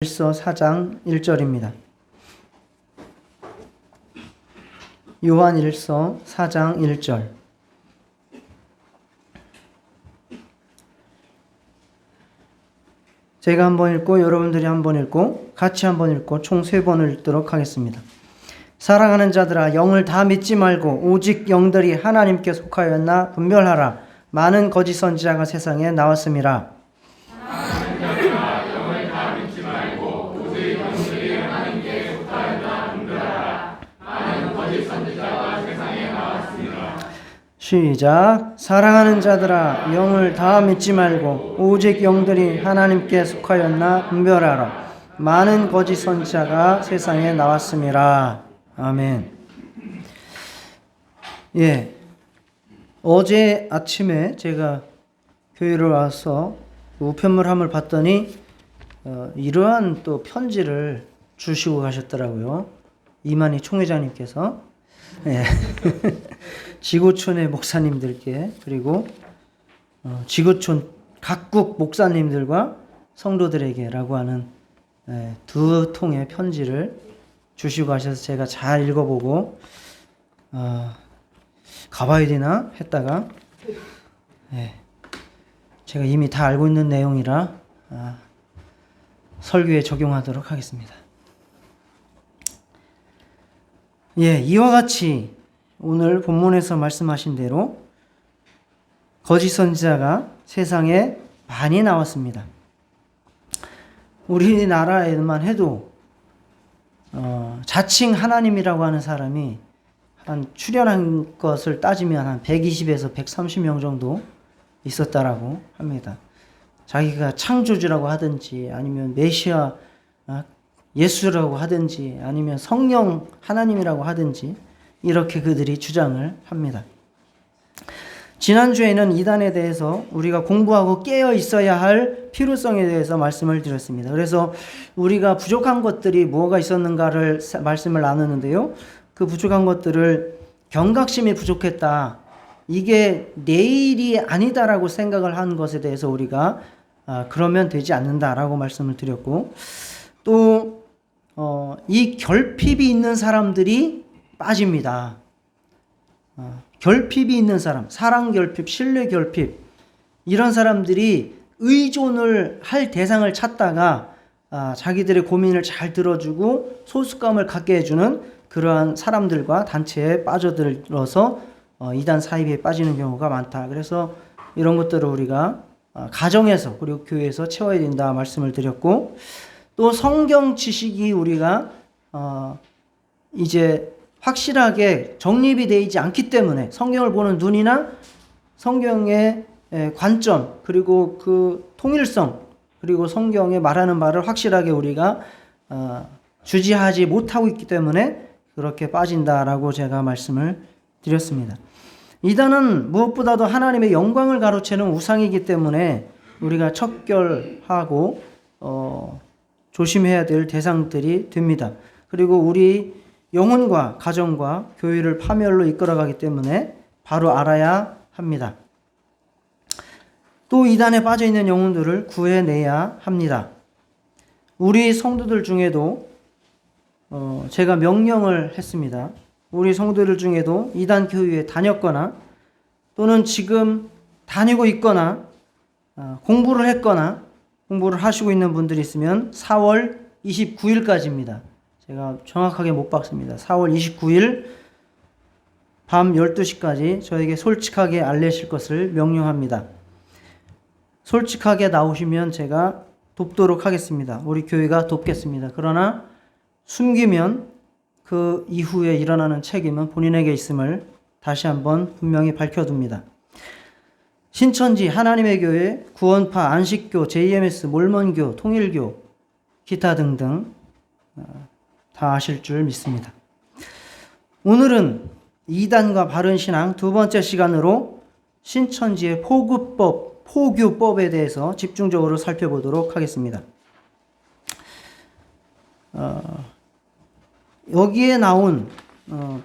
요한일서 4장 1절입니다. 요한일서 4장 1절. 제가 한번 읽고 여러분들이 한번 읽고 같이 한번 읽고 총 3번을 읽도록 하겠습니다. 사랑하는 자들아, 영을 다 믿지 말고 오직 영들이 하나님께 속하였나 분별하라. 많은 거짓 선지자가 세상에 나왔음이라. 시작. 사랑하는 자들아, 영을 다 믿지 말고 오직 영들이 하나님께 속하였나 분별하라. 많은 거짓 선지자가 세상에 나왔음이라. 아멘. 어제 아침에 제가 교회를 와서 우편물함을 봤더니 이러한 또 편지를 주시고 가셨더라고요. 이만희 총회장님께서. 지구촌의 목사님들께, 그리고 지구촌 각국 목사님들과 성도들에게라고 하는 2통의 편지를 주시고 가셔서 제가 잘 읽어보고 가봐야 되나 했다가 제가 이미 다 알고 있는 내용이라 설교에 적용하도록 하겠습니다. 이와 같이 오늘 본문에서 말씀하신 대로 거짓 선지자가 세상에 많이 나왔습니다. 우리나라에만 해도 자칭 하나님이라고 하는 사람이 한 출연한 것을 따지면 한 120에서 130명 정도 있었다라고 합니다. 자기가 창조주라고 하든지 아니면 메시아 예수라고 하든지 아니면 성령 하나님이라고 하든지 이렇게 그들이 주장을 합니다. 지난주에는 이단에 대해서 우리가 공부하고 깨어 있어야 할 필요성에 대해서 말씀을 드렸습니다. 그래서 우리가 부족한 것들이 뭐가 있었는가를 말씀을 나누는데요. 그 부족한 것들을 경각심이 부족했다. 이게 내 일이 아니다라고 생각을 한 것에 대해서 우리가 그러면 되지 않는다라고 말씀을 드렸고, 또 이 결핍이 있는 사람들이 빠집니다. 결핍이 있는 사람, 사랑 결핍, 신뢰 결핍, 이런 사람들이 의존을 할 대상을 찾다가 자기들의 고민을 잘 들어주고 소속감을 갖게 해주는 그러한 사람들과 단체에 빠져들어서 이단 사이비에 빠지는 경우가 많다. 그래서 이런 것들을 우리가 가정에서 그리고 교회에서 채워야 된다 말씀을 드렸고, 또 성경 지식이 우리가 이제 확실하게 정립이 되지 않기 때문에 성경을 보는 눈이나 성경의 관점, 그리고 그 통일성, 그리고 성경에 말하는 말을 확실하게 우리가 주지하지 못하고 있기 때문에 그렇게 빠진다라고 제가 말씀을 드렸습니다. 이단은 무엇보다도 하나님의 영광을 가로채는 우상이기 때문에 우리가 척결하고 조심해야 될 대상들이 됩니다. 그리고 우리 영혼과 가정과 교회를 파멸로 이끌어가기 때문에 바로 알아야 합니다. 또 이단에 빠져있는 영혼들을 구해내야 합니다. 우리 성도들 중에도 제가 명령을 했습니다. 우리 성도들 중에도 이단 교회에 다녔거나 또는 지금 다니고 있거나 공부를 했거나 공부를 하시고 있는 분들이 있으면 4월 29일까지입니다. 제가 정확하게 못 봤습니다. 4월 29일 밤 12시까지 저에게 솔직하게 알리실 것을 명령합니다. 솔직하게 나오시면 제가 돕도록 하겠습니다. 우리 교회가 돕겠습니다. 그러나 숨기면 그 이후에 일어나는 책임은 본인에게 있음을 다시 한번 분명히 밝혀둡니다. 신천지, 하나님의 교회, 구원파, 안식교, JMS, 몰몬교, 통일교, 기타 등등 다 아실 줄 믿습니다. 오늘은 이단과 바른 신앙 2번째 시간으로 신천지의 포교법에 대해서 집중적으로 살펴보도록 하겠습니다. 여기에 나온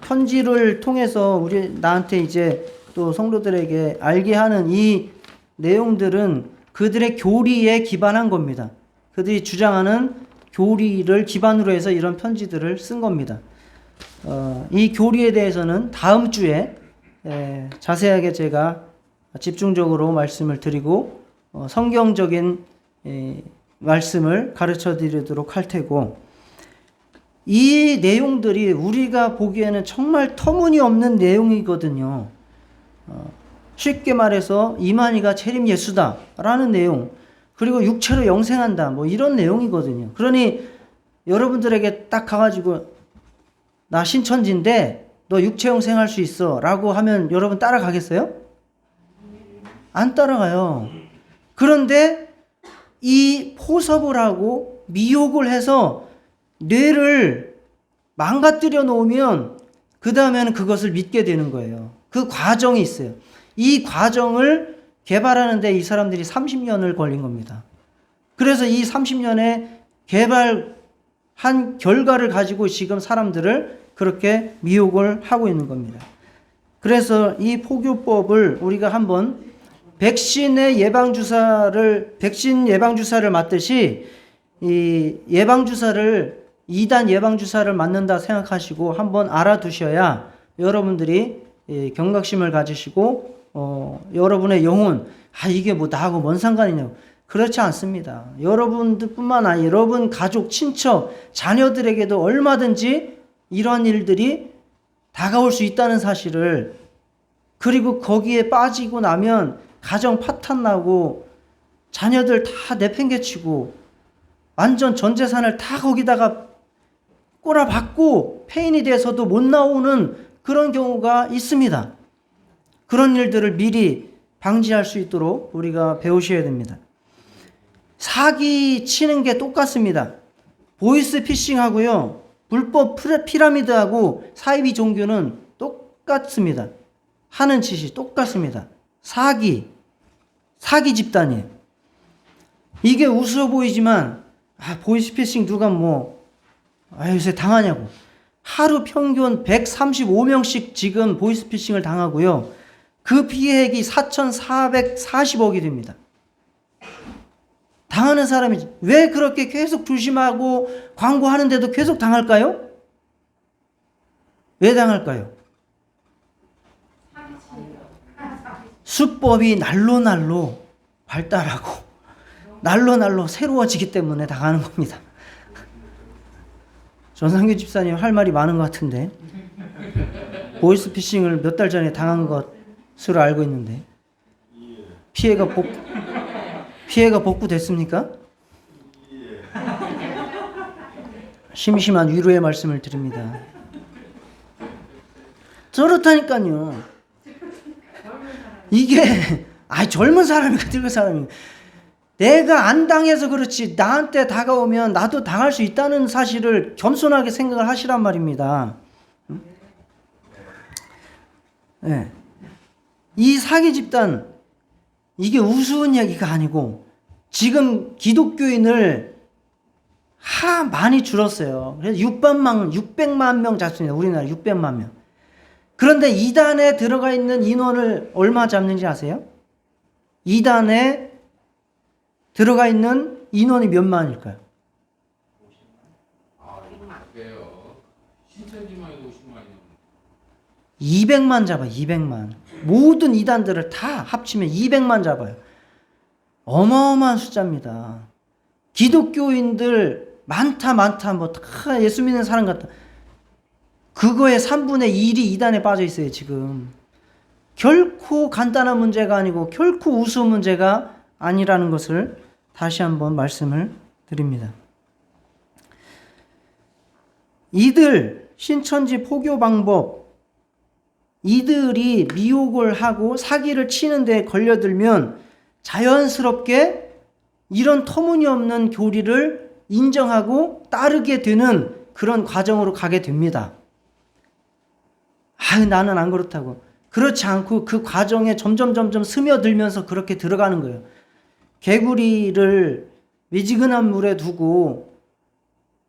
편지를 통해서 나한테 이제 또 성도들에게 알게 하는 이 내용들은 그들의 교리에 기반한 겁니다. 그들이 주장하는 교리를 기반으로 해서 이런 편지들을 쓴 겁니다. 이 교리에 대해서는 다음 주에 자세하게 제가 집중적으로 말씀을 드리고 성경적인 말씀을 가르쳐 드리도록 할 테고, 이 내용들이 우리가 보기에는 정말 터무니없는 내용이거든요. 쉽게 말해서 이만희가 재림 예수다 라는 내용, 그리고 육체로 영생한다, 뭐 이런 내용이거든요. 그러니 여러분들에게 딱 가가지고 나 신천지인데 너 육체 영생할 수 있어 라고 하면 여러분 따라가겠어요? 안 따라가요. 그런데 이 포섭을 하고 미혹을 해서 뇌를 망가뜨려 놓으면 그 다음에는 그것을 믿게 되는 거예요. 그 과정이 있어요. 이 과정을 개발하는데 이 사람들이 30년을 걸린 겁니다. 그래서 이 30년에 개발한 결과를 가지고 지금 사람들을 그렇게 미혹을 하고 있는 겁니다. 그래서 이 포교법을 우리가 한번 백신 예방주사를 맞듯이 이 예방주사를 2단 예방주사를 맞는다 생각하시고 한번 알아두셔야 여러분들이 경각심을 가지시고 여러분의 영혼, 이게 뭐 나하고 뭔 상관이냐고. 그렇지 않습니다. 여러분들뿐만 아니라 여러분 가족, 친척, 자녀들에게도 얼마든지 이런 일들이 다가올 수 있다는 사실을, 그리고 거기에 빠지고 나면 가정 파탄나고 자녀들 다 내팽개치고 완전 전 재산을 다 거기다가 꼬라박고 폐인이 돼서도 못 나오는 그런 경우가 있습니다. 그런 일들을 미리 방지할 수 있도록 우리가 배우셔야 됩니다. 사기 치는 게 똑같습니다. 보이스피싱하고요, 불법 피라미드하고 사이비 종교는 똑같습니다. 하는 짓이 똑같습니다. 사기 집단이에요. 이게 우스워 보이지만 보이스피싱 누가 요새 당하냐고. 하루 평균 135명씩 지금 보이스피싱을 당하고요. 그 피해액이 4,440억이 됩니다. 당하는 사람이 왜 그렇게 계속 조심하고 광고하는데도 계속 당할까요? 왜 당할까요? 수법이 날로 발달하고 날로 새로워지기 때문에 당하는 겁니다. 전상규 집사님 할 말이 많은 것 같은데, 보이스피싱을 몇 달 전에 당한 것으로 알고 있는데 피해가 복구됐습니까? 심심한 위로의 말씀을 드립니다. 저렇다니까요. 이게 젊은 사람이니까 늙은 사람이, 내가 안 당해서 그렇지 나한테 다가오면 나도 당할 수 있다는 사실을 겸손하게 생각을 하시란 말입니다. 네. 이 사기 집단, 이게 우스운 얘기가 아니고 지금 기독교인을 많이 줄었어요. 그래서 600만 명 잡습니다. 우리나라 600만 명. 그런데 2단에 들어가 있는 인원을 얼마 잡는지 아세요? 2단에 들어가 있는 인원이 몇 만일까요? 200만 잡아요. 200만. 모든 2단들을 다 합치면 200만 잡아요. 어마어마한 숫자입니다. 기독교인들 많다 다 예수 믿는 사람 같다. 그거의 3분의 1이 2단에 빠져 있어요. 지금 결코 간단한 문제가 아니고 결코 우스운 문제가 아니라는 것을 다시 한번 말씀을 드립니다. 이들 신천지 포교 방법, 이들이 미혹을 하고 사기를 치는 데 걸려들면 자연스럽게 이런 터무니없는 교리를 인정하고 따르게 되는 그런 과정으로 가게 됩니다. 나는 안 그렇다고. 그렇지 않고 그 과정에 점점 스며들면서 그렇게 들어가는 거예요. 개구리를 미지근한 물에 두고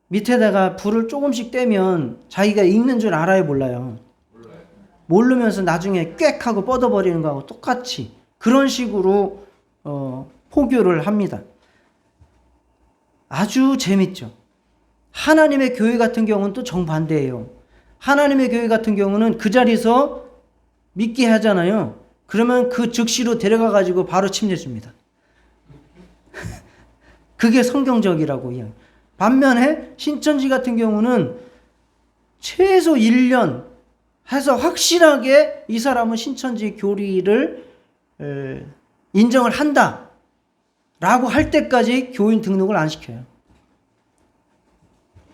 밑에다가 불을 조금씩 떼면 자기가 익는 줄 알아요, 몰라요? 모르면서 나중에 꽥 하고 뻗어버리는 거하고 똑같이 그런 식으로 포교를 합니다. 아주 재밌죠. 하나님의 교회 같은 경우는 또 정반대예요. 하나님의 교회 같은 경우는 그 자리에서 믿게 하잖아요. 그러면 그 즉시로 데려가 가지고 바로 침례줍니다. 그게 성경적이라고 이야기. 반면에 신천지 같은 경우는 최소 1년 해서 확실하게 이 사람은 신천지 교리를 인정을 한다 라고 할 때까지 교인 등록을 안 시켜요.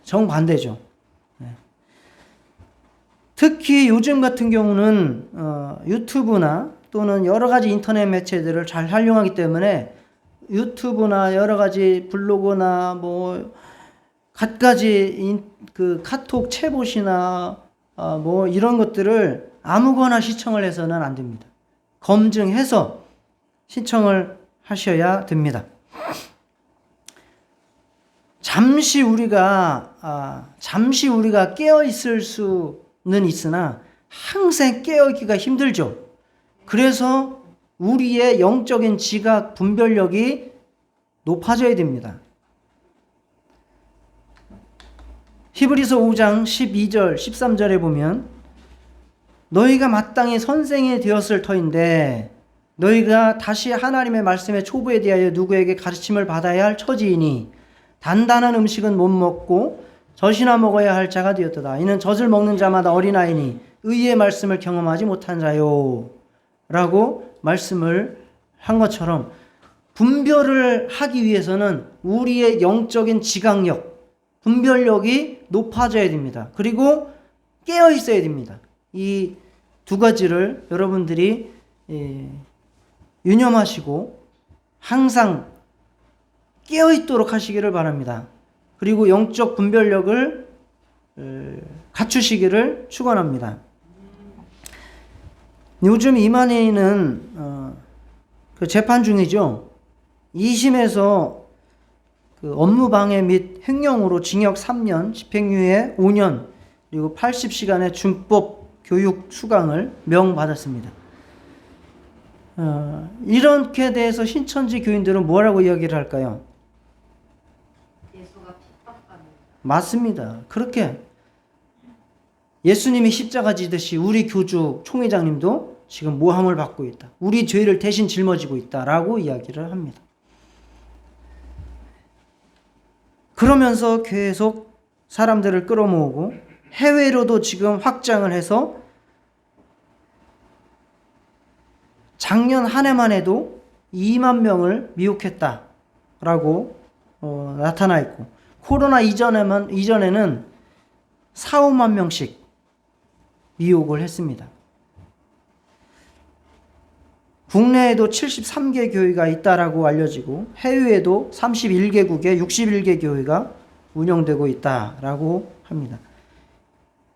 정반대죠. 특히 요즘 같은 경우는 유튜브나 또는 여러 가지 인터넷 매체들을 잘 활용하기 때문에 유튜브나 여러 가지 블로그나 뭐 갖가지 그 카톡 채봇이나 뭐 이런 것들을 아무거나 시청을 해서는 안 됩니다. 검증해서 시청을 하셔야 됩니다. 잠시 우리가 깨어 있을 수는 있으나 항상 깨어 있기가 힘들죠. 그래서 우리의 영적인 지각 분별력이 높아져야 됩니다. 히브리서 5장 12절 13절에 보면 너희가 마땅히 선생이 되었을 터인데 너희가 다시 하나님의 말씀의 초부에 대하여 누구에게 가르침을 받아야 할 처지이니 단단한 음식은 못 먹고 젖이나 먹어야 할 자가 되었도다. 이는 젖을 먹는 자마다 어린아이니 의의 말씀을 경험하지 못한 자요 라고 말씀을 한 것처럼 분별을 하기 위해서는 우리의 영적인 지각력, 분별력이 높아져야 됩니다. 그리고 깨어 있어야 됩니다. 이 두 가지를 여러분들이 유념하시고 항상 깨어 있도록 하시기를 바랍니다. 그리고 영적 분별력을 갖추시기를 축원합니다. 요즘 이만희는 그 재판 중이죠. 2심에서 그 업무방해 및 횡령으로 징역 3년, 집행유예 5년, 그리고 80시간의 준법 교육 수강을 명받았습니다. 이렇게 대해서 신천지 교인들은 뭐라고 이야기를 할까요? 예수가 핍박받는. 맞습니다. 그렇게 예수님이 십자가 지듯이 우리 교주 총회장님도 지금 모함을 받고 있다. 우리 죄를 대신 짊어지고 있다라고 이야기를 합니다. 그러면서 계속 사람들을 끌어모으고 해외로도 지금 확장을 해서 작년 한 해만 해도 2만 명을 미혹했다라고 나타나 있고 코로나 이전에는 4, 5만 명씩 미혹을 했습니다. 국내에도 73개 교회가 있다라고 알려지고 해외에도 31개국에 61개 교회가 운영되고 있다라고 합니다.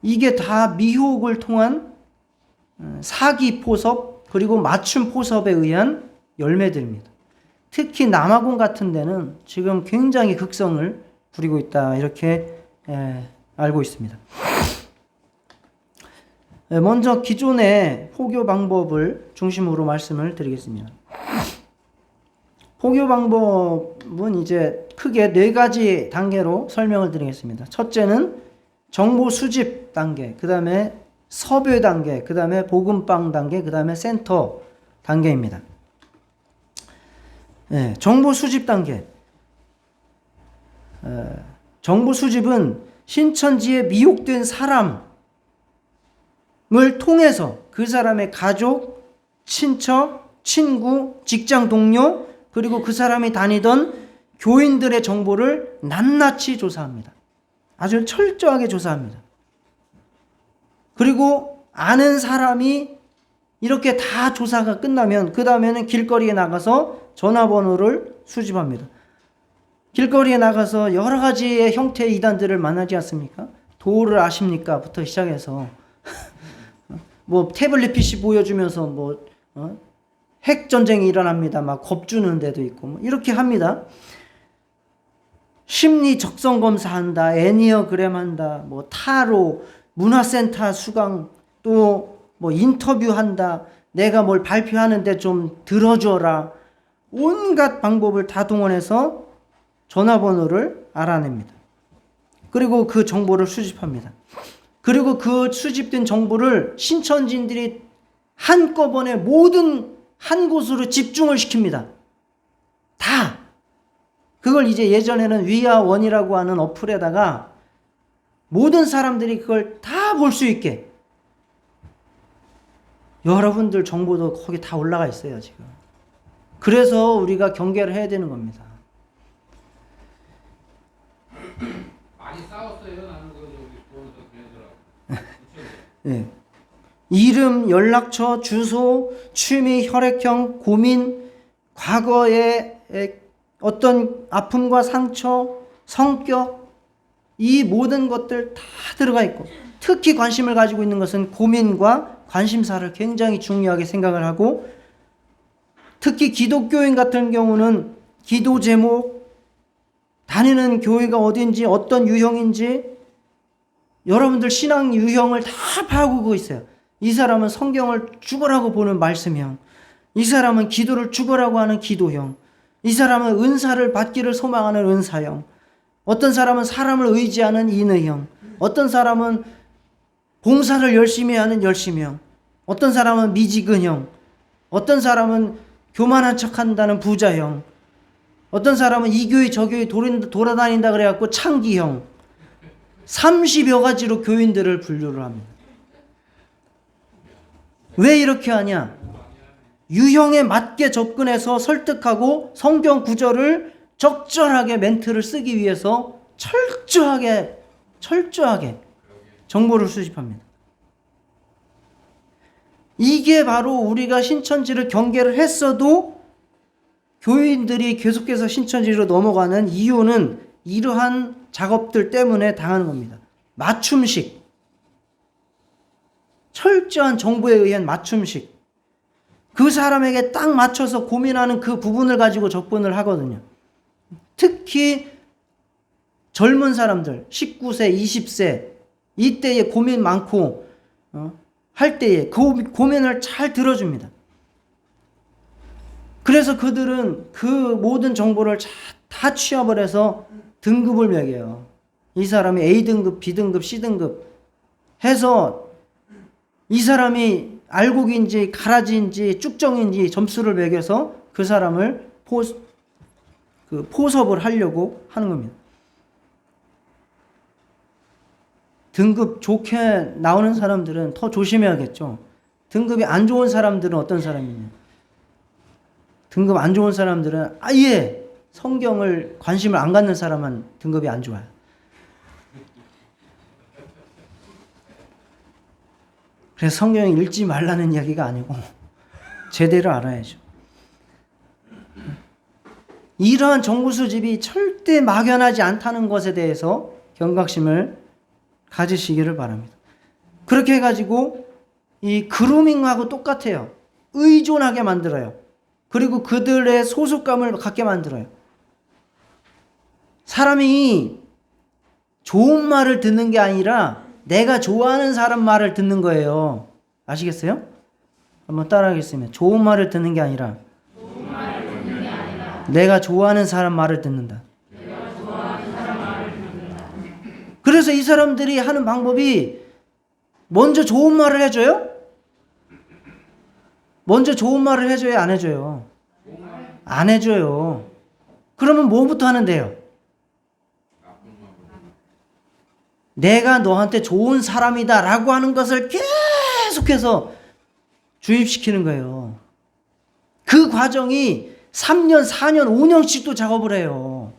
이게 다 미혹을 통한 사기 포섭 그리고 맞춤 포섭에 의한 열매들입니다. 특히 남아공 같은 데는 지금 굉장히 극성을 부리고 있다 이렇게 알고 있습니다. 먼저 기존의 포교 방법을 중심으로 말씀을 드리겠습니다. 포교 방법은 이제 크게 4가지 단계로 설명을 드리겠습니다. 첫째는 정보 수집 단계, 그 다음에 섭외 단계, 그 다음에 복음방 단계, 그 다음에 센터 단계입니다. 정보 수집 단계. 정보 수집은 신천지에 미혹된 사람을 통해서 그 사람의 가족, 친척, 친구, 직장 동료, 그리고 그 사람이 다니던 교인들의 정보를 낱낱이 조사합니다. 아주 철저하게 조사합니다. 그리고 아는 사람이 이렇게 다 조사가 끝나면 그 다음에는 길거리에 나가서 전화번호를 수집합니다. 길거리에 나가서 여러 가지의 형태의 이단들을 만나지 않습니까? 도를 아십니까? 부터 시작해서 뭐 태블릿 PC 보여주면서 핵 전쟁이 일어납니다. 막 겁주는 데도 있고 뭐 이렇게 합니다. 심리 적성 검사한다, 애니어그램 한다, 뭐 타로, 문화센터 수강, 또 뭐 인터뷰한다, 내가 뭘 발표하는데 좀 들어줘라, 온갖 방법을 다 동원해서 전화번호를 알아냅니다. 그리고 그 정보를 수집합니다. 그리고 그 수집된 정보를 신천지인들이 한꺼번에 모든 한 곳으로 집중을 시킵니다. 다. 그걸 이제 예전에는 위아원이라고 하는 어플에다가 모든 사람들이 그걸 다 볼 수 있게, 여러분들 정보도 거기 다 올라가 있어요, 지금. 그래서 우리가 경계를 해야 되는 겁니다. 많이 싸웠어요. 나는 그 저기 보면서 그러더라고. 예. 이름, 연락처, 주소, 취미, 혈액형, 고민, 과거의 어떤 아픔과 상처, 성격, 이 모든 것들 다 들어가 있고, 특히 관심을 가지고 있는 것은 고민과 관심사를 굉장히 중요하게 생각을 하고, 특히 기독교인 같은 경우는 기도 제목, 다니는 교회가 어딘지, 어떤 유형인지, 여러분들 신앙 유형을 다 파악하고 있어요. 이 사람은 성경을 죽어라고 보는 말씀형, 이 사람은 기도를 죽어라고 하는 기도형, 이 사람은 은사를 받기를 소망하는 은사형, 어떤 사람은 사람을 의지하는 인의형, 어떤 사람은 봉사를 열심히 하는 열심형, 어떤 사람은 미지근형, 어떤 사람은 교만한 척한다는 부자형, 어떤 사람은 이 교회 저 교회 돌아다닌다 그래갖고 창기형, 30여 가지로 교인들을 분류를 합니다. 왜 이렇게 하냐? 유형에 맞게 접근해서 설득하고 성경 구절을 적절하게 멘트를 쓰기 위해서 철저하게 정보를 수집합니다. 이게 바로 우리가 신천지를 경계를 했어도 교인들이 계속해서 신천지로 넘어가는 이유는 이러한 작업들 때문에 당하는 겁니다. 맞춤식, 철저한 정보에 의한 맞춤식, 그 사람에게 딱 맞춰서 고민하는 그 부분을 가지고 접근을 하거든요. 특히 젊은 사람들, 19세, 20세, 이때에 고민 많고 할 때에 그 고민을 잘 들어줍니다. 그래서 그들은 그 모든 정보를 다 취합을 해서 등급을 매겨요. 이 사람이 A등급, B등급, C등급 해서 이 사람이 알곡인지 가라지인지 쭉정인지 점수를 매겨서 그 사람을 포섭을 하려고 하는 겁니다. 등급 좋게 나오는 사람들은 더 조심해야겠죠. 등급이 안 좋은 사람들은 어떤 사람이냐? 등급 안 좋은 사람들은 아예 성경을 관심을 안 갖는 사람은 등급이 안 좋아요. 그래서 성경 읽지 말라는 이야기가 아니고 제대로 알아야죠. 이러한 정보 수집이 절대 막연하지 않다는 것에 대해서 경각심을 가지시기를 바랍니다. 그렇게 해가지고 이 그루밍하고 똑같아요. 의존하게 만들어요. 그리고 그들의 소속감을 갖게 만들어요. 사람이 좋은 말을 듣는 게 아니라 내가 좋아하는 사람 말을 듣는 거예요. 아시겠어요? 한번 따라하겠습니다. 좋은 말을 듣는 게 아니라 내가 좋아하는 사람 말을 듣는다. 그래서 이 사람들이 하는 방법이 먼저 좋은 말을 해줘요? 먼저 좋은 말을 해줘요? 안 해줘요? 안 해줘요. 그러면 뭐부터 하는데요? 내가 너한테 좋은 사람이다 라고 하는 것을 계속해서 주입시키는 거예요. 그 과정이 3년, 4년, 5년씩도 작업을 해요.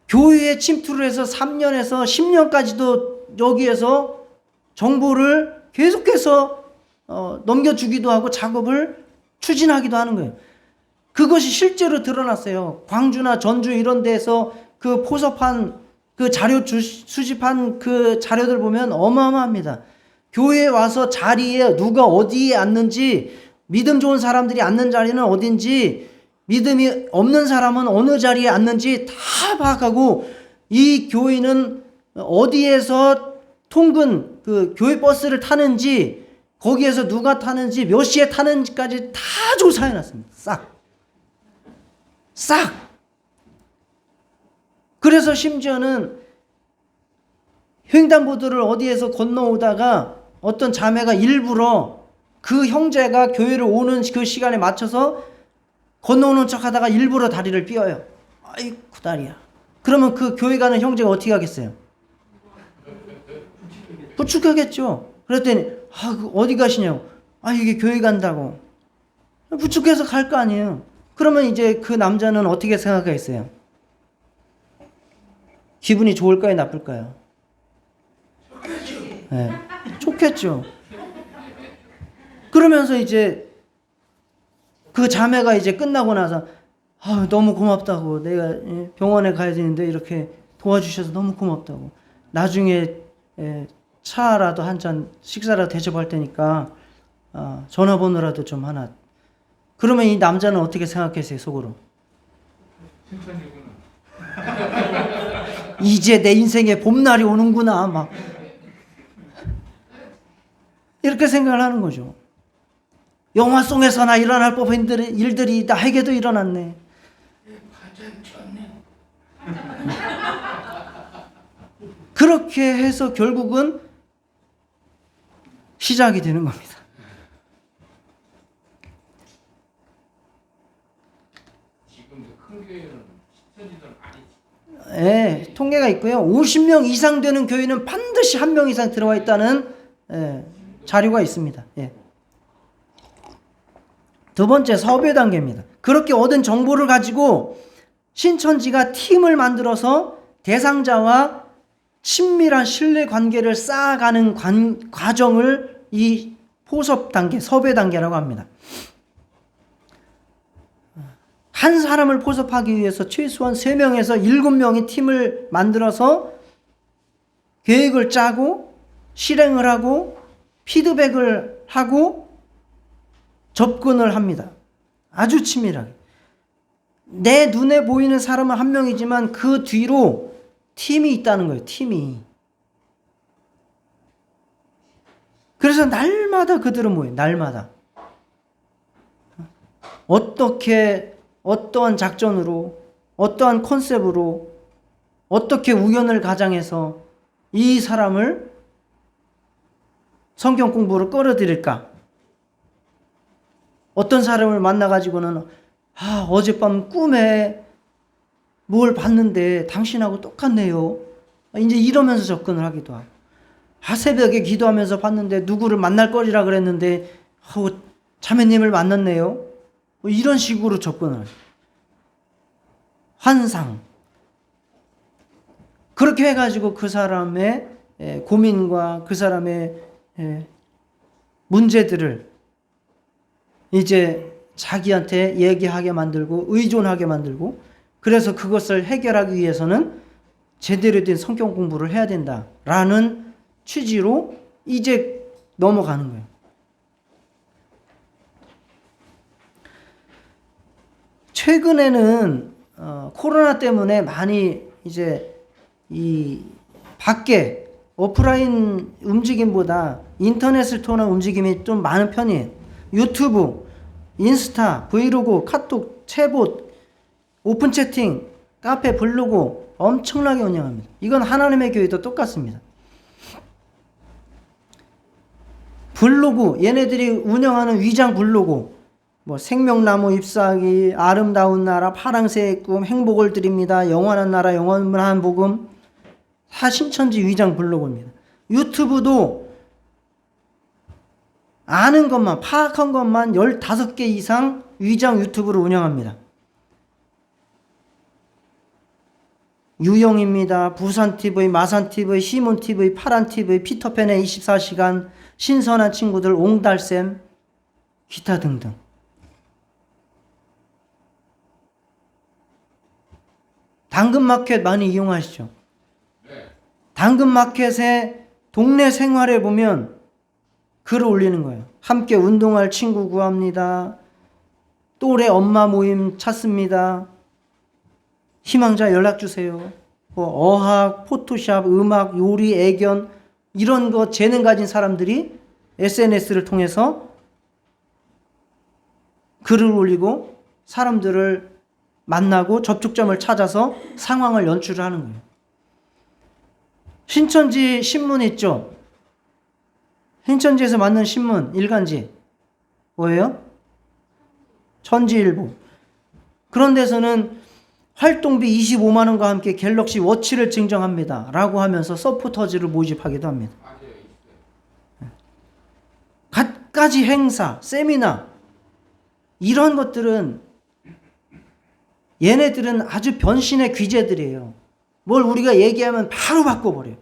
교회에 침투를 해서 3년에서 10년까지도 여기에서 정보를 계속해서 넘겨주기도 하고 작업을 추진하기도 하는 거예요. 그것이 실제로 드러났어요. 광주나 전주 이런 데서 그 포섭한 그 자료 수집한 그 자료들 보면 어마어마합니다. 교회에 와서 자리에 누가 어디에 앉는지, 믿음 좋은 사람들이 앉는 자리는 어딘지, 믿음이 없는 사람은 어느 자리에 앉는지 다 파악하고, 이 교회는 어디에서 통근 그 교회 버스를 타는지, 거기에서 누가 타는지, 몇 시에 타는지까지 다 조사해 놨습니다. 싹. 그래서 심지어는 횡단보도를 어디에서 건너오다가 어떤 자매가 일부러 그 형제가 교회를 오는 그 시간에 맞춰서 건너오는 척 하다가 일부러 다리를 삐어요. 아이고 다리야. 그러면 그 교회 가는 형제가 어떻게 하겠어요? 부축하겠죠. 그랬더니 어디 가시냐고. 이게 교회 간다고. 부축해서 갈 거 아니에요. 그러면 이제 그 남자는 어떻게 생각하겠어요? 기분이 좋을까요? 나쁠까요? 네, 좋겠죠. 그러면서 이제 그 자매가 이제 끝나고 나서 너무 고맙다고, 내가 병원에 가야 되는데 이렇게 도와주셔서 너무 고맙다고, 나중에 차라도 한 잔 식사라도 대접할 테니까 전화번호라도 좀 하나. 그러면 이 남자는 어떻게 생각했어요? 속으로 칭찬이구나. 이제 내 인생에 봄날이 오는구나 막 이렇게 생각을 하는 거죠. 영화 속에서나 일어날 법한 일들이 나에게도 일어났네. 그렇게 해서 결국은 시작이 되는 겁니다. 지금도 큰 교회는 시천지들 많이 예, 통계가 있고요. 50명 이상 되는 교회는 반드시 한 명 이상 들어와 있다는 자료가 있습니다. 예. 두 번째, 섭외 단계입니다. 그렇게 얻은 정보를 가지고 신천지가 팀을 만들어서 대상자와 친밀한 신뢰 관계를 쌓아가는 과정을 이 포섭 단계, 섭외 단계라고 합니다. 한 사람을 포섭하기 위해서 최소한 3명에서 7명의 팀을 만들어서 계획을 짜고 실행을 하고 피드백을 하고 접근을 합니다. 아주 친밀하게. 내 눈에 보이는 사람은 한 명이지만 그 뒤로 팀이 있다는 거예요. 팀이. 그래서 날마다 그들은 뭐예요? 날마다. 어떠한 작전으로, 어떠한 컨셉으로, 어떻게 우연을 가장해서 이 사람을 성경 공부로 끌어들일까? 어떤 사람을 만나가지고는 어젯밤 꿈에 뭘 봤는데 당신하고 똑같네요. 이제 이러면서 접근을 하기도 하고, 새벽에 기도하면서 봤는데 누구를 만날 거리라 그랬는데 자매님을 만났네요. 이런 식으로 접근을 해요. 환상. 그렇게 해가지고 그 사람의 고민과 그 사람의 문제들을 이제 자기한테 얘기하게 만들고 의존하게 만들고, 그래서 그것을 해결하기 위해서는 제대로 된 성경 공부를 해야 된다라는 취지로 이제 넘어가는 거예요. 최근에는 코로나 때문에 많이 이제 이 밖에 오프라인 움직임보다 인터넷을 통한 움직임이 좀 많은 편이에요. 유튜브, 인스타, 브이로그, 카톡, 채봇, 오픈 채팅, 카페, 블로그 엄청나게 운영합니다. 이건 하나님의 교회도 똑같습니다. 블로그, 얘네들이 운영하는 위장 블로그, 생명나무 잎사귀, 아름다운 나라, 파랑새의 꿈, 행복을 드립니다, 영원한 나라, 영원한 복음, 신천지 위장 블로그입니다. 유튜브도 아는 것만, 파악한 것만 15개 이상 위장 유튜브를 운영합니다. 유영입니다. 부산TV, 마산TV, 시몬TV, 파란TV, 피터팬의 24시간, 신선한 친구들, 옹달샘, 기타 등등. 당근마켓 많이 이용하시죠? 네. 당근마켓의 동네 생활에 보면 글을 올리는 거예요. 함께 운동할 친구 구합니다. 또래 엄마 모임 찾습니다. 희망자 연락주세요. 어학, 포토샵, 음악, 요리, 애견 이런 거 재능 가진 사람들이 SNS를 통해서 글을 올리고 사람들을 만나고 접촉점을 찾아서 상황을 연출을 하는 거예요. 신천지 신문 있죠? 신천지에서 만든 신문, 일간지. 뭐예요? 천지일보. 그런 데서는 활동비 25만 원과 함께 갤럭시 워치를 증정합니다. 라고 하면서 서포터즈를 모집하기도 합니다. 맞아요. 있어요. 갖가지 행사, 세미나 이런 것들은 얘네들은 아주 변신의 귀재들이에요. 뭘 우리가 얘기하면 바로 바꿔버려요.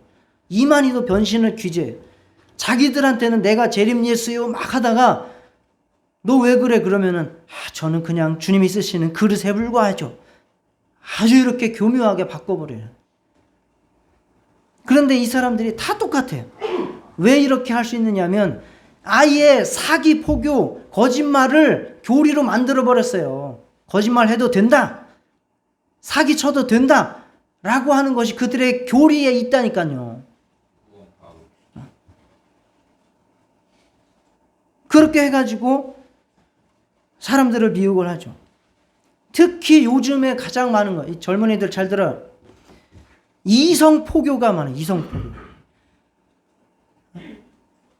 이만희도 변신의 귀재예요. 자기들한테는 내가 재림 예수요 막 하다가 너 왜 그래 그러면은 저는 그냥 주님이 쓰시는 그릇에 불과하죠. 아주 이렇게 교묘하게 바꿔버려요. 그런데 이 사람들이 다 똑같아요. 왜 이렇게 할 수 있느냐면 아예 사기, 포교, 거짓말을 교리로 만들어 버렸어요. 거짓말 해도 된다. 사기 쳐도 된다. 라고 하는 것이 그들의 교리에 있다니까요. 그렇게 해가지고 사람들을 미혹을 하죠. 특히 요즘에 가장 많은 거, 이 젊은이들 잘 들어요. 이성포교가 많아요. 이성포교.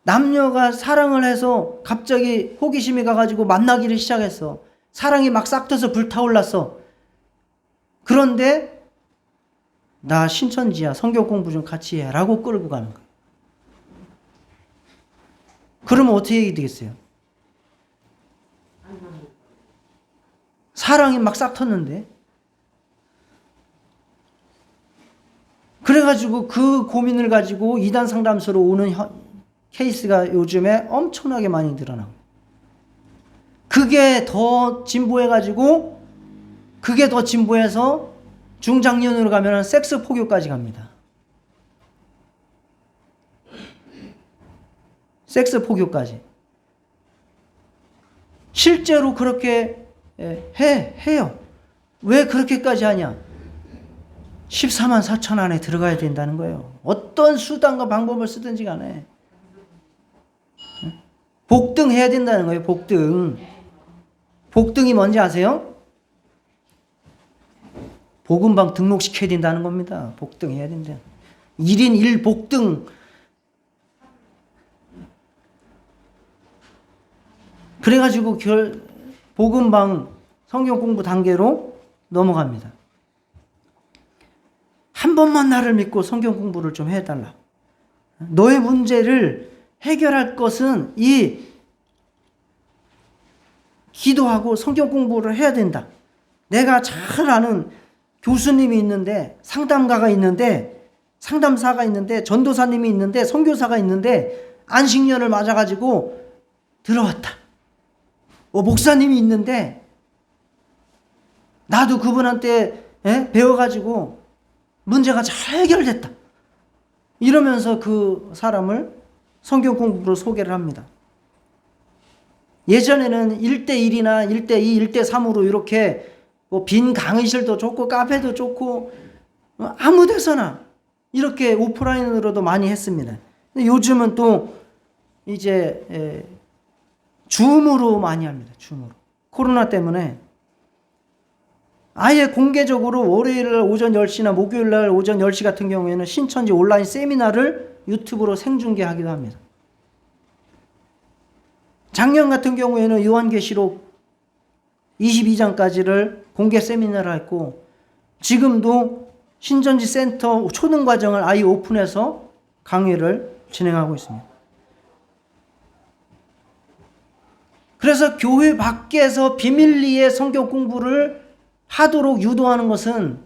남녀가 사랑을 해서 갑자기 호기심이 가가지고 만나기를 시작했어. 사랑이 막 싹트서 불타올랐어. 그런데 나 신천지야. 성경 공부 좀 같이 해. 라고 끌고 가는 거예요. 그러면 어떻게 되겠어요? 사랑이 막 싹텄는데. 그래가지고 그 고민을 가지고 이단 상담소로 오는 케이스가 요즘에 엄청나게 많이 늘어나고, 그게 더 진보해가지고 그게 더 진보해서 중장년으로 가면 섹스 포교까지 갑니다. 섹스 포교까지. 실제로 그렇게 해요. 왜 그렇게까지 하냐? 14만 4천 안에 들어가야 된다는 거예요. 어떤 수단과 방법을 쓰든지 간에 복등해야 된다는 거예요. 복등. 복등이 뭔지 아세요? 복음방 등록시켜야 된다는 겁니다. 복등해야 된다. 1인 1복등. 그래가지고 복음방 성경 공부 단계로 넘어갑니다. 한 번만 나를 믿고 성경 공부를 좀 해달라. 너의 문제를 해결할 것은 이 기도하고 성경 공부를 해야 된다. 내가 잘 아는 교수님이 있는데, 상담가가 있는데, 상담사가 있는데, 전도사님이 있는데, 선교사가 있는데 안식년을 맞아가지고 들어왔다. 목사님이 있는데 나도 그분한테 배워가지고 문제가 잘 해결됐다. 이러면서 그 사람을 성경 공부로 소개를 합니다. 예전에는 1대1이나 1대2, 1대3으로 이렇게 빈 강의실도 좋고 카페도 좋고 아무 데서나 이렇게 오프라인으로도 많이 했습니다. 근데 요즘은 또 이제 줌으로 많이 합니다. 줌으로. 코로나 때문에 아예 공개적으로 월요일 날 오전 10시나 목요일 날 오전 10시 같은 경우에는 신천지 온라인 세미나를 유튜브로 생중계하기도 합니다. 작년 같은 경우에는 요한계시록 22장까지를 공개 세미나를 했고, 지금도 신천지 센터 초등과정을 아예 오픈해서 강의를 진행하고 있습니다. 그래서 교회 밖에서 비밀리에 성경 공부를 하도록 유도하는 것은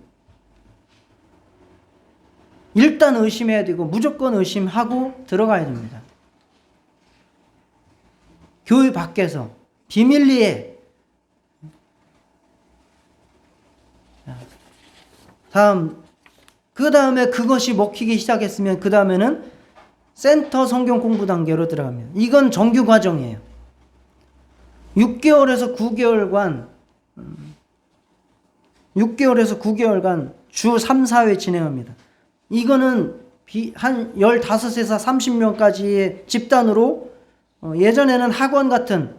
일단 의심해야 되고 무조건 의심하고 들어가야 됩니다. 교회 밖에서 비밀리에. 그 다음에 그것이 먹히기 시작했으면 그 다음에는 센터 성경 공부 단계로 들어갑니다. 이건 정규 과정이에요. 6개월에서 9개월간 주 3, 4회 진행합니다. 이거는 한 15에서 30명까지의 집단으로 예전에는 학원 같은,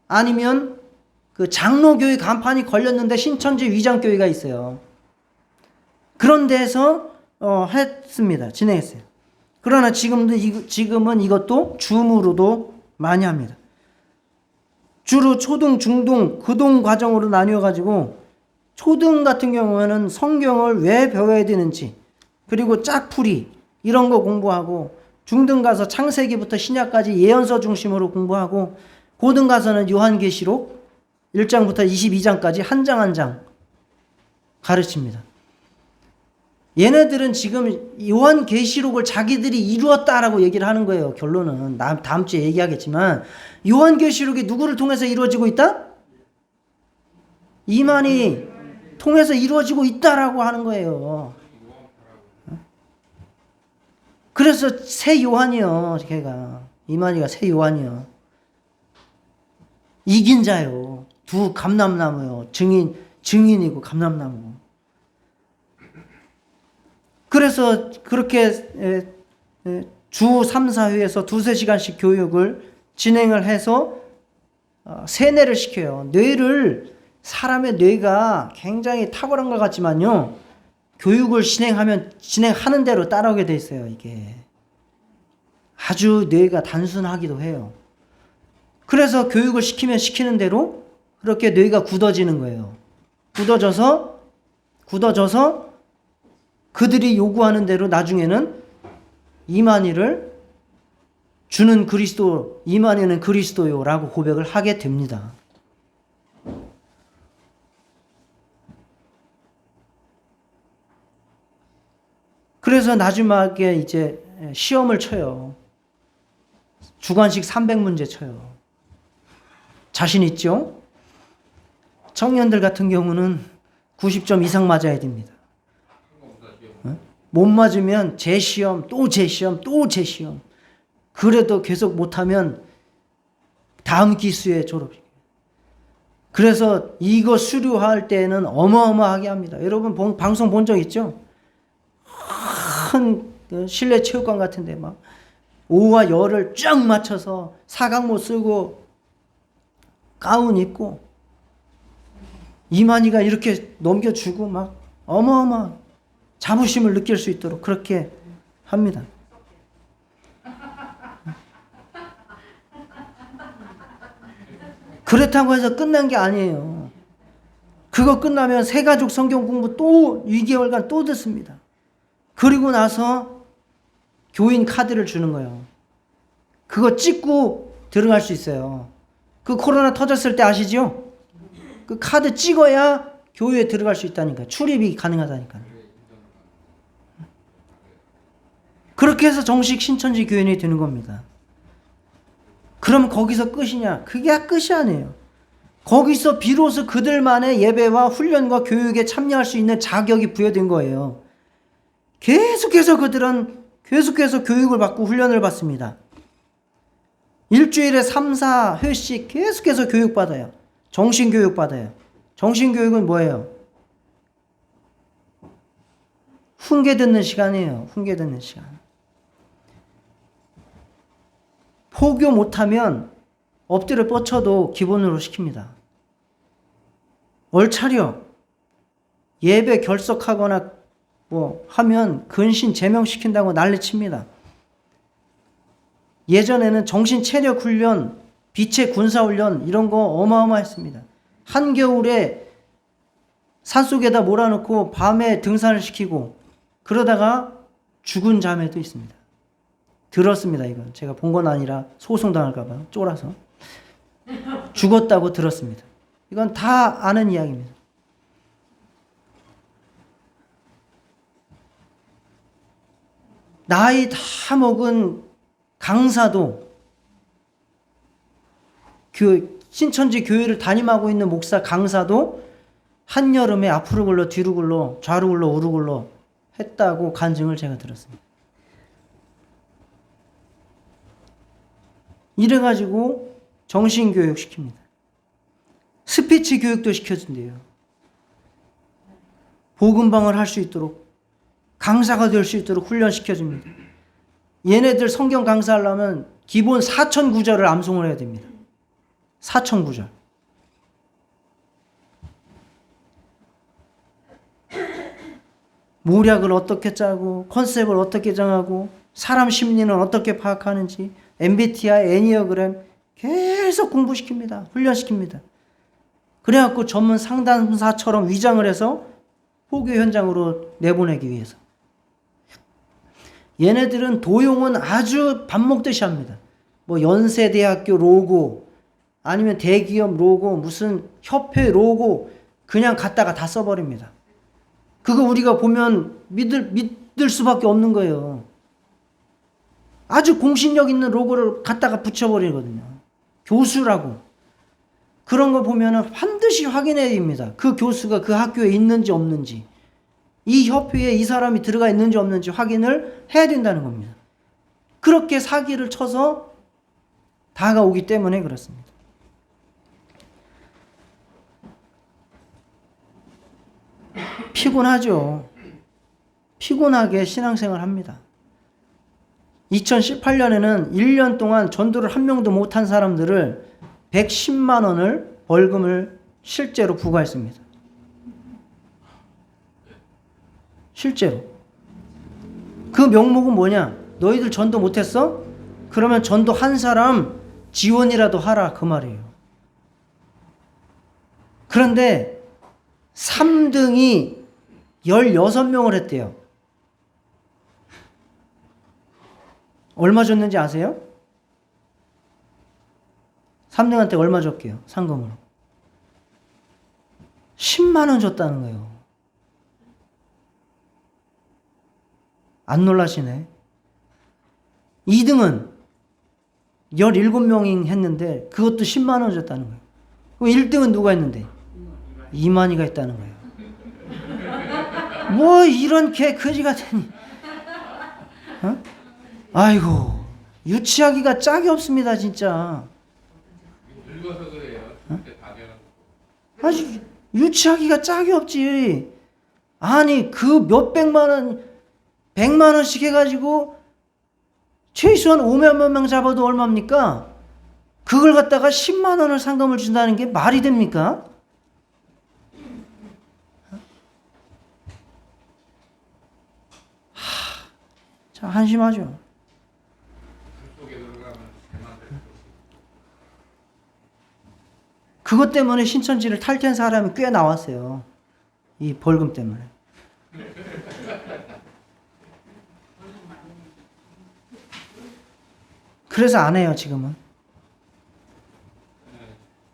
아니면 그 장로교회 간판이 걸렸는데 신천지 위장교회가 있어요. 그런 데서 했습니다. 진행했어요. 그러나 지금은 이것도 줌으로도 많이 합니다. 주로 초등, 중등, 고등 과정으로 나뉘어 가지고 초등 같은 경우에는 성경을 왜 배워야 되는지 그리고 짝풀이 이런 거 공부하고, 중등 가서 창세기부터 신약까지 예언서 중심으로 공부하고, 고등 가서는 요한계시록 1장부터 22장까지 한 장 한 장 가르칩니다. 얘네들은 지금 요한계시록을 자기들이 이루었다라고 얘기를 하는 거예요. 결론은 다음 주에 얘기하겠지만, 요한계시록이 누구를 통해서 이루어지고 있다? 이만희 통해서 이루어지고 있다라고 하는 거예요. 그래서 새 요한이요. 걔가 이만희가 새 요한이요. 이긴 자요. 두 감람나무요. 증인이고 감람나무. 그래서 그렇게 주 3, 4회에서 두세 시간씩 교육을 진행을 해서 세뇌를 시켜요. 사람의 뇌가 굉장히 탁월한 것 같지만요, 교육을 진행하는 대로 따라오게 돼 있어요. 이게 아주 뇌가 단순하기도 해요. 그래서 교육을 시키면 시키는 대로 그렇게 뇌가 굳어지는 거예요. 굳어져서 그들이 요구하는 대로 나중에는 이만희를 주는 그리스도, 이만희는 그리스도요라고 고백을 하게 됩니다. 그래서 마지막에 이제 시험을 쳐요. 주관식 300문제 쳐요. 자신 있죠? 청년들 같은 경우는 90점 이상 맞아야 됩니다. 못 맞으면 재시험, 또 재시험, 또 재시험. 그래도 계속 못하면 다음 기수에 졸업이에요. 그래서 이거 수료할 때는 어마어마하게 합니다. 여러분 방송 본 적 있죠? 큰 실내 체육관 같은데 막 오와 열을 쫙 맞춰서 사각모 쓰고 가운 입고 이만희가 이렇게 넘겨주고 막 어마어마 자부심을 느낄 수 있도록 그렇게 합니다. 그렇다고 해서 끝난 게 아니에요. 그거 끝나면 새가족 성경 공부 또 2개월간 또 듣습니다. 그리고 나서 교인 카드를 주는 거예요. 그거 찍고 들어갈 수 있어요. 그 코로나 터졌을 때 아시죠? 그 카드 찍어야 교회에 들어갈 수 있다니까요. 출입이 가능하다니까요. 그렇게 해서 정식 신천지 교인이 되는 겁니다. 그럼 거기서 끝이냐? 그게 끝이 아니에요. 거기서 비로소 그들만의 예배와 훈련과 교육에 참여할 수 있는 자격이 부여된 거예요. 계속해서 그들은 계속해서 교육을 받고 훈련을 받습니다. 일주일에 3, 4회씩 계속해서 교육받아요. 정신교육 받아요. 정신교육은 뭐예요? 훈계 듣는 시간이에요. 훈계 듣는 시간. 포교 못하면 엎드려 뻗쳐도 기본으로 시킵니다. 얼차려 예배 결석하거나 하면 근신 제명시킨다고 난리칩니다. 예전에는 정신체력 훈련, 빛의 군사훈련 이런 거 어마어마했습니다. 한겨울에 산속에다 몰아놓고 밤에 등산을 시키고 그러다가 죽은 자매도 있습니다. 들었습니다. 이건 제가 본 건 아니라 소송당할까 봐 쫄아서 죽었다고 들었습니다. 이건 다 아는 이야기입니다. 나이 다 먹은 강사도, 신천지 교회를 담임하고 있는 목사 강사도 한여름에 앞으로 굴러 뒤로 굴러 좌로 굴러 우로 굴러 했다고 간증을 제가 들었습니다. 이래가지고 정신교육 시킵니다. 스피치 교육도 시켜준대요. 복음방을 할 수 있도록, 강사가 될 수 있도록 훈련시켜줍니다. 얘네들 성경 강사하려면 기본 4,000구절을 암송을 해야 됩니다. 4,000구절. 모략을 어떻게 짜고 컨셉을 어떻게 정하고 사람 심리는 어떻게 파악하는지 MBTI, 애니어그램 계속 공부시킵니다. 훈련시킵니다. 그래갖고 전문 상담사처럼 위장을 해서 포교 현장으로 내보내기 위해서. 얘네들은 도용은 아주 밥 먹듯이 합니다. 뭐 연세대학교 로고 아니면 대기업 로고 무슨 협회 로고 그냥 갖다가 다 써버립니다. 그거 우리가 보면 믿을 수밖에 없는 거예요. 아주 공신력 있는 로고를 갖다가 붙여버리거든요. 교수라고. 그런 거 보면은 반드시 확인해야 됩니다. 그 교수가 그 학교에 있는지 없는지, 이 협회에 이 사람이 들어가 있는지 없는지 확인을 해야 된다는 겁니다. 그렇게 사기를 쳐서 다가오기 때문에 그렇습니다. 피곤하죠. 피곤하게 신앙생활 합니다. 2018년에는 1년 동안 전도를 한 명도 못한 사람들을 110만 원을 벌금을 실제로 부과했습니다. 실제로. 그 명목은 뭐냐? 너희들 전도 못했어? 그러면 전도 한 사람 지원이라도 하라 그 말이에요. 그런데 3등이 16명을 했대요. 얼마 줬는지 아세요? 3등한테 얼마 줬게요? 상금으로. 10만 원 줬다는 거예요. 안 놀라시네. 2등은 17명이 했는데 그것도 10만 원 줬다는 거예요. 그럼 1등은 누가 했는데? 이만희가 했다는 거예요. 뭐 이런 개 거지 같으니. 어? 아이고 유치하기가 짝이 없습니다 진짜. 늙어서 그래요. 어? 아주 유치하기가 짝이 없지. 아니 그 몇백만 원 100만 원씩 해가지고 최소한 5만 명 잡아도 얼마입니까? 그걸 갖다가 10만 원을 상금을 준다는 게 말이 됩니까? 자, 한심하죠. 그것 때문에 신천지를 탈퇴한 사람이 꽤 나왔어요. 이 벌금 때문에. 그래서 안 해요, 지금은.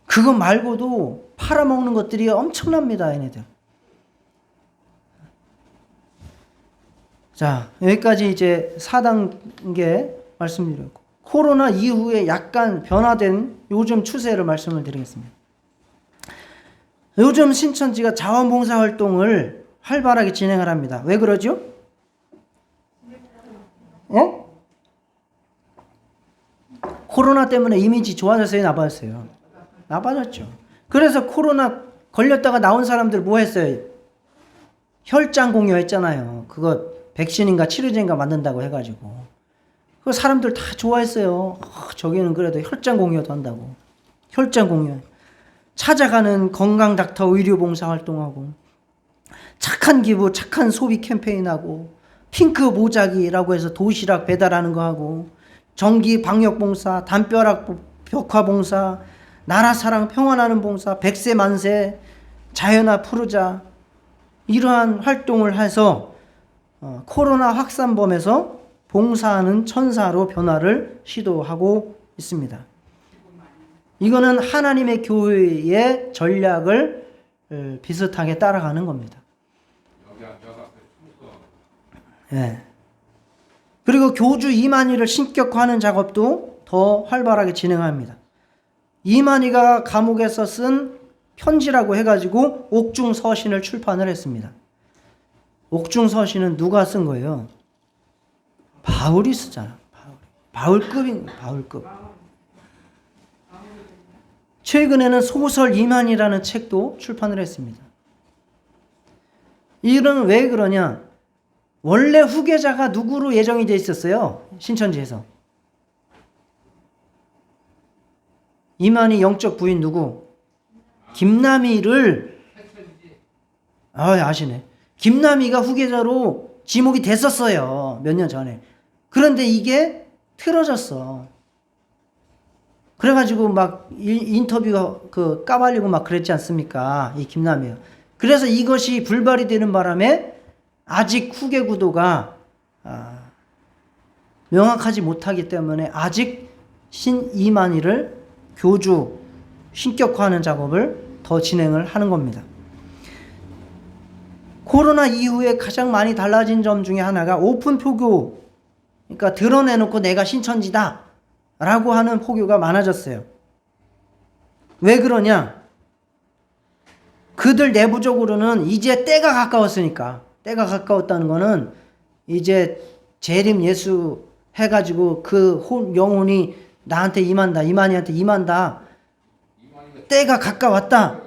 그거 말고도 팔아먹는 것들이 엄청납니다, 얘네들. 자, 여기까지 이제 4단계 말씀드렸고, 코로나 이후에 약간 변화된 요즘 추세를 말씀을 드리겠습니다. 요즘 신천지가 자원봉사 활동을 활발하게 진행을 합니다. 왜 그러죠? 예? 코로나 때문에 이미지 좋아졌어요? 나빠졌어요? 나빠졌죠. 그래서 코로나 걸렸다가 나온 사람들 뭐 했어요? 혈장 공유했잖아요. 그거 백신인가 치료제인가 만든다고 해가지고. 그 사람들 다 좋아했어요. 저기는 그래도 혈장 공유도 한다고. 혈장 공유. 찾아가는 건강 닥터 의료 봉사 활동하고, 착한 기부, 착한 소비 캠페인하고, 핑크 모자기라고 해서 도시락 배달하는 거 하고, 정기 방역 봉사, 담벼락 벽화 봉사, 나라 사랑 평안하는 봉사, 백세 만세, 자연아 푸르자, 이러한 활동을 해서 코로나 확산범에서 봉사하는 천사로 변화를 시도하고 있습니다. 이거는 하나님의 교회의 전략을 비슷하게 따라가는 겁니다. 예. 그리고 교주 이만희를 신격화하는 작업도 더 활발하게 진행합니다. 이만희가 감옥에서 쓴 편지라고 해가지고 옥중서신을 출판을 했습니다. 옥중서신은 누가 쓴 거예요? 바울이 쓰잖아. 바울급인 바울급. 최근에는 소설 이만희라는 책도 출판을 했습니다. 이는 왜 그러냐? 원래 후계자가 누구로 예정이 돼 있었어요? 신천지에서. 이만희 영적 부인 누구? 김남희를 아시네. 김남희가 후계자로 지목이 됐었어요. 몇 년 전에. 그런데 이게 틀어졌어. 그래가지고 막 인터뷰가 까발리고 막 그랬지 않습니까? 이 김남희가. 그래서 이것이 불발이 되는 바람에 아직 후계 구도가 명확하지 못하기 때문에 아직 신이만희를 교주 신격화하는 작업을 더 진행을 하는 겁니다. 코로나 이후에 가장 많이 달라진 점 중에 하나가 오픈 포교, 그러니까 드러내놓고 내가 신천지다 라고 하는 포교가 많아졌어요. 왜 그러냐? 그들 내부적으로는 이제 때가 가까웠으니까, 때가 가까웠다는 거는 이제 재림 예수 해가지고 그 영혼이 나한테 임한다, 이만희한테 임한다, 때가 가까웠다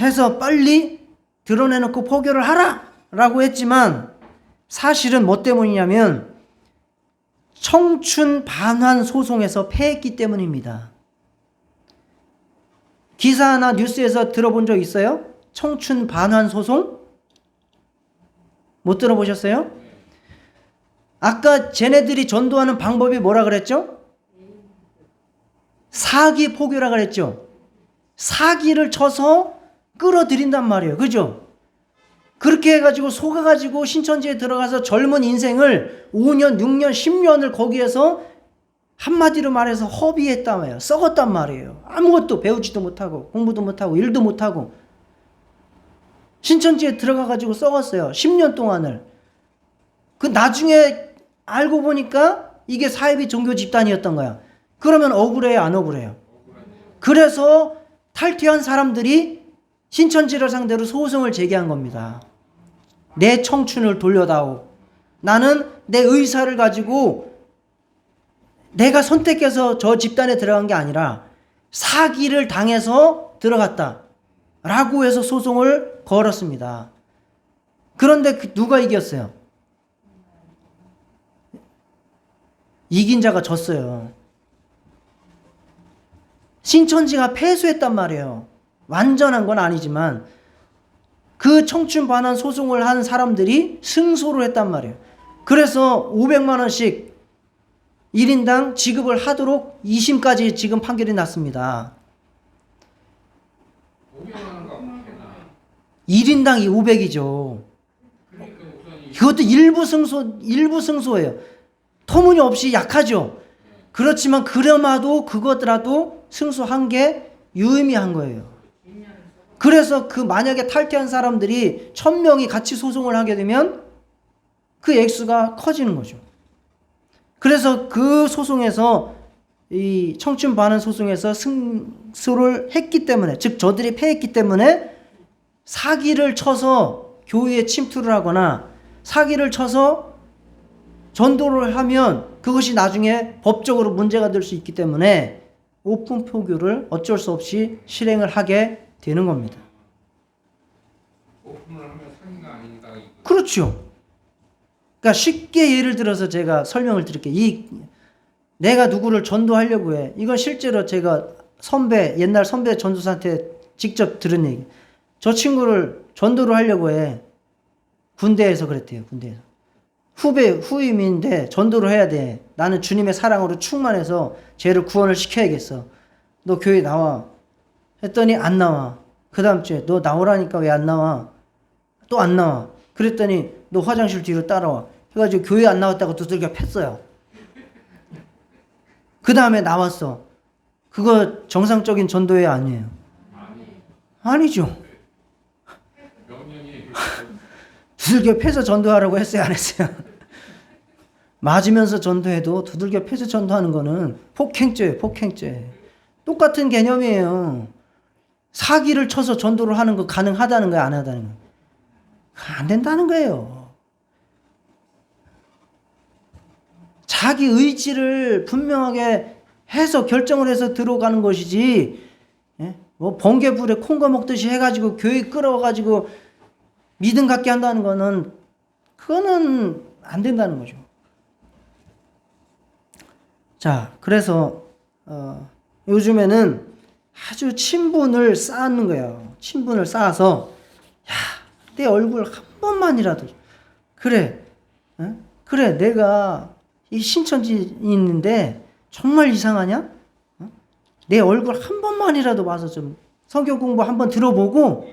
해서 빨리 드러내놓고 포교를 하라 라고 했지만, 사실은 뭐 때문이냐면 청춘 반환 소송에서 패했기 때문입니다. 기사나 뉴스에서 들어본 적 있어요? 청춘 반환 소송? 못 들어보셨어요? 아까 쟤네들이 전도하는 방법이 뭐라 그랬죠? 사기 포교라 그랬죠. 사기를 쳐서 끌어들인단 말이에요. 그죠? 그렇게 해가지고 속아가지고 신천지에 들어가서 젊은 인생을 5년, 6년, 10년을 거기에서 한마디로 말해서 허비했단 말이에요. 썩었단 말이에요. 아무것도 배우지도 못하고 공부도 못하고 일도 못하고 신천지에 들어가가지고 썩었어요. 10년 동안을. 그 나중에 알고 보니까 이게 사이비 종교 집단이었던 거야. 그러면 억울해요, 안 억울해요? 그래서 탈퇴한 사람들이 신천지를 상대로 소송을 제기한 겁니다. 내 청춘을 돌려다오. 나는 내 의사를 가지고 내가 선택해서 저 집단에 들어간 게 아니라 사기를 당해서 들어갔다 라고 해서 소송을 걸었습니다. 그런데 누가 이겼어요? 이긴 자가 졌어요. 신천지가 패소했단 말이에요. 완전한 건 아니지만 그 청춘 반환 소송을 한 사람들이 승소를 했단 말이에요. 그래서 500만 원씩 1인당 지급을 하도록 2심까지 지금 판결이 났습니다. 500만 원가 되나? 1인당 500이죠. 그러니까 우선 그것도 일부 승소예요. 터무니없이 약하죠. 그렇지만 그럼에도 그것이라도 승소한 게 유의미한 거예요. 그래서 그 만약에 탈퇴한 사람들이 1000명이 같이 소송을 하게 되면 그 액수가 커지는 거죠. 그래서 그 소송에서 이 청춘 반환 소송에서 승소를 했기 때문에, 즉 저들이 패했기 때문에 사기를 쳐서 교회에 침투를 하거나 사기를 쳐서 전도를 하면 그것이 나중에 법적으로 문제가 될 수 있기 때문에 오픈 포교를 어쩔 수 없이 실행을 하게 되는 겁니다. 오픈을 하면 사기가 아니니까. 그렇죠. 그러니까 쉽게 예를 들어서 제가 설명을 드릴게요. 내가 누구를 전도하려고 해. 이건 실제로 제가 옛날 선배 전도사한테 직접 들은 얘기. 저 친구를 전도를 하려고 해. 군대에서 그랬대요. 군대에서. 후임인데 전도를 해야 돼. 나는 주님의 사랑으로 충만해서 쟤를 구원을 시켜야겠어. 너 교회 나와. 했더니 안 나와. 그 다음 주에 너 나오라니까 왜 안 나와? 또 안 나와. 그랬더니 너 화장실 뒤로 따라와. 해가지고 교회 안 나왔다고 두들겨 팼어요. 그 다음에 나왔어. 그거 정상적인 전도회 아니에요? 아니죠. 명령이 두들겨 패서 전도하라고 했어요, 안 했어요? 맞으면서 전도해도 두들겨 패서 전도하는 거는 폭행죄예요, 폭행죄. 똑같은 개념이에요. 사기를 쳐서 전도를 하는 거 가능하다는 거야, 안 하다는 거야? 안 된다는 거예요. 자기 의지를 분명하게 해서 결정을 해서 들어가는 것이지, 예? 뭐 번개불에 콩거 먹듯이 해가지고 교회 끌어가지고 믿음 갖게 한다는 거는 그거는 안 된다는 거죠. 자, 그래서 요즘에는 아주 친분을 쌓는 거예요. 친분을 쌓아서 야, 내 얼굴 한 번만이라도 그래, 어? 그래 내가 이 신천지 있는데 정말 이상하냐? 어? 내 얼굴 한 번만이라도 와서 좀 성경 공부 한번 들어보고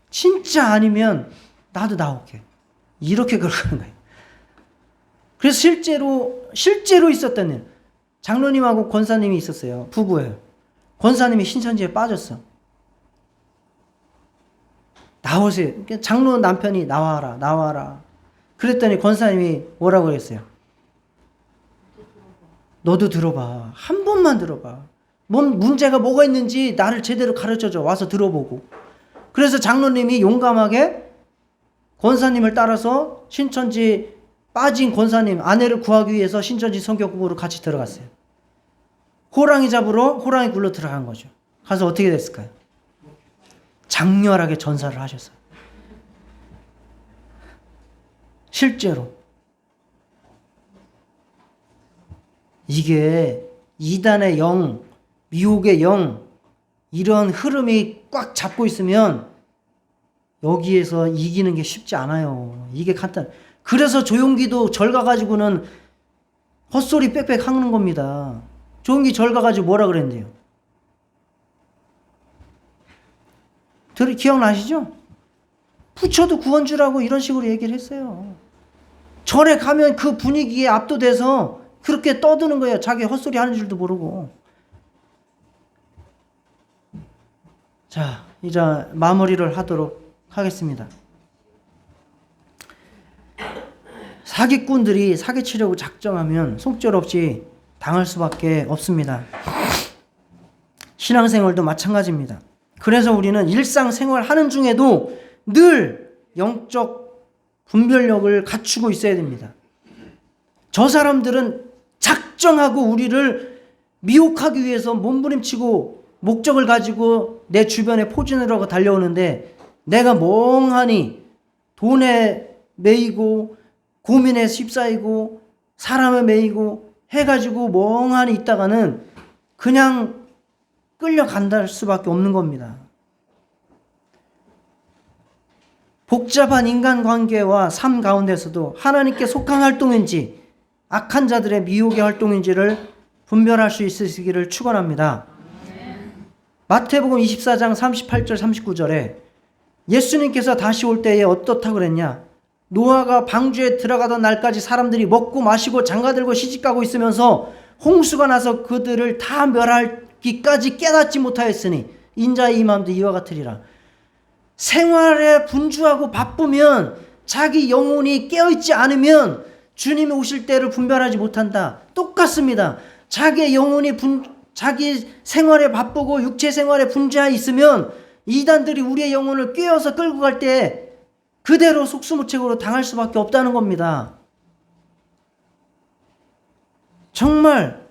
진짜 아니면 나도 나올게. 이렇게 그러는 거예요. 그래서 실제로 있었던 일. 장로님하고 권사님이 있었어요. 부부예요. 권사님이 신천지에 빠졌어. 나오세요. 장로 남편이 나와라. 그랬더니 권사님이 뭐라고 그랬어요? 너도 들어봐. 한 번만 들어봐. 뭔 문제가 뭐가 있는지 나를 제대로 가르쳐줘. 와서 들어보고. 그래서 장로님이 용감하게 권사님을 따라서 신천지 빠진 권사님 아내를 구하기 위해서 신천지 성경 공부로 같이 들어갔어요. 호랑이 잡으러 호랑이 굴러 들어간 거죠. 가서 어떻게 됐을까요? 장렬하게 전사를 하셨어요. 실제로. 이게 이단의 영, 미혹의 영, 이런 흐름이 꽉 잡고 있으면 여기에서 이기는 게 쉽지 않아요. 이게 간단. 그래서 조용기도 절 가가지고는 헛소리 빽빽 하는 겁니다. 조용기 절 가가지고 뭐라 그랬는데요? 기억나시죠? 부처도 구원주라고 이런 식으로 얘기를 했어요. 절에 가면 그 분위기에 압도돼서 그렇게 떠드는 거예요. 자기 헛소리 하는 줄도 모르고. 자, 이제 마무리를 하도록 하겠습니다. 사기꾼들이 사기치려고 작정하면 속절없이 당할 수밖에 없습니다. 신앙생활도 마찬가지입니다. 그래서 우리는 일상생활 하는 중에도 늘 영적 분별력을 갖추고 있어야 됩니다. 저 사람들은 작정하고 우리를 미혹하기 위해서 몸부림치고 목적을 가지고 내 주변에 포진하려고 달려오는데 내가 멍하니 돈에 매이고 고민에 휩싸이고 사람에 매이고 해가지고 멍하니 있다가는 그냥 끌려간다 수밖에 없는 겁니다. 복잡한 인간관계와 삶 가운데서도 하나님께 속한 활동인지 악한 자들의 미혹의 활동인지를 분별할 수 있으시기를 축원합니다. 마태복음 24장 38절 39절에 예수님께서 다시 올 때에 어떻다고 그랬냐? 노아가 방주에 들어가던 날까지 사람들이 먹고 마시고 장가들고 시집가고 있으면서 홍수가 나서 그들을 다 멸하기까지 깨닫지 못하였으니 인자의 임함도 이와 같으리라. 생활에 분주하고 바쁘면 자기 영혼이 깨어있지 않으면 주님이 오실 때를 분별하지 못한다. 똑같습니다. 자기 영혼이 자기 생활에 바쁘고 육체 생활에 분주해 있으면 이단들이 우리의 영혼을 꿰어서 끌고 갈 때 그대로 속수무책으로 당할 수밖에 없다는 겁니다. 정말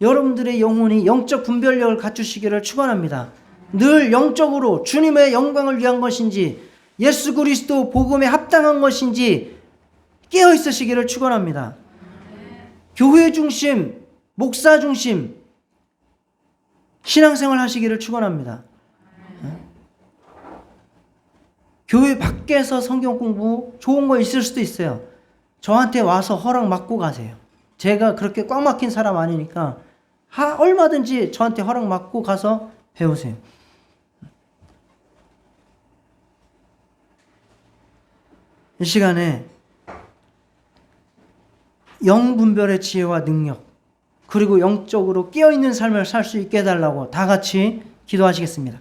여러분들의 영혼이 영적 분별력을 갖추시기를 축원합니다. 늘 영적으로 주님의 영광을 위한 것인지 예수 그리스도 복음에 합당한 것인지 깨어 있으시기를 축원합니다. 교회 중심, 목사 중심 신앙생활 하시기를 축원합니다. 교회 밖에서 성경 공부 좋은 거 있을 수도 있어요. 저한테 와서 허락 받고 가세요. 제가 그렇게 꽉 막힌 사람 아니니까 얼마든지 저한테 허락 받고 가서 배우세요. 이 시간에 영분별의 지혜와 능력 그리고 영적으로 깨어있는 삶을 살 수 있게 해달라고 다 같이 기도하시겠습니다.